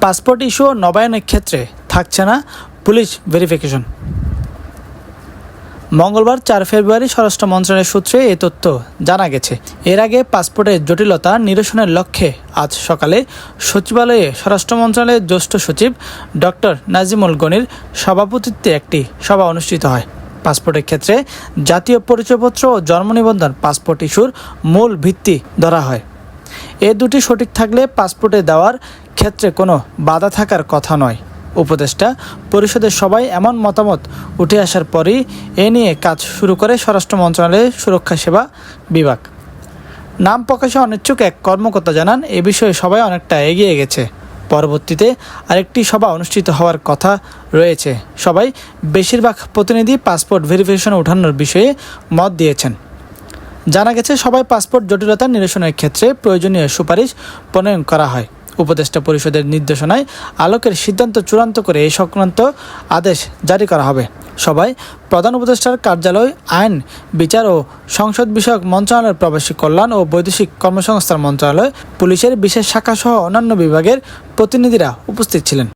Passport issue ও নবায়নের ক্ষেত্রে থাকছে না পুলিশ ভেরিফিকেশন। মঙ্গলবার 4 ফেব্রুয়ারি স্বরাষ্ট্র মন্ত্রণালয়ের সূত্রে এই তথ্য জানা গেছে। এর আগে পাসপোর্টের জটিলতা নিরসনের লক্ষ্যে আজ সকালে সচিবালয়ে স্বরাষ্ট্র মন্ত্রণালয়ের জ্যেষ্ঠ সচিব ডক্টর নাজিমুল গনির সভাপতিত্বে একটি সভা অনুষ্ঠিত হয়। পাসপোর্টের ক্ষেত্রে জাতীয় পরিচয়পত্র ও জন্ম নিবন্ধন পাসপোর্ট ইস্যুর মূল ভিত্তি ধরা হয়। এ দুটি সঠিক থাকলে পাসপোর্টে দেওয়ার ক্ষেত্রে কোনো বাধা থাকার কথা নয়। উপদেষ্টা পরিষদের সবাই এমন মতামত উঠে আসার পরই এ নিয়ে কাজ শুরু করে স্বরাষ্ট্র মন্ত্রণালয়ের সুরক্ষা সেবা বিভাগ। নাম প্রকাশে অনিচ্ছুক এক কর্মকর্তা জানান, এ বিষয়ে সবাই অনেকটা এগিয়ে গেছে। পরবর্তীতে আরেকটি সভা অনুষ্ঠিত হওয়ার কথা রয়েছে। সবাই বেশিরভাগ প্রতিনিধি পাসপোর্ট ভেরিফিকেশন ওঠানোর বিষয়ে মত দিয়েছেন। জানা গেছে সবাই পাসপোর্ট জটিলতা নিরসনের ক্ষেত্রে প্রয়োজনীয় সুপারিশ প্রণয়ন করা হয়। উপদেষ্টা পরিষদের নির্দেশনায় আলোকের সিদ্ধান্ত চূড়ান্ত করে এই সংক্রান্ত আদেশ জারি করা হবে। সবাই প্রধান উপদেষ্টার কার্যালয়, আইন, বিচার ও সংসদ বিষয়ক মন্ত্রণালয়, প্রবাসী কল্যাণ ও বৈদেশিক কর্মসংস্থান মন্ত্রণালয়, পুলিশের বিশেষ শাখা সহ অন্যান্য বিভাগের প্রতিনিধিরা উপস্থিত ছিলেন।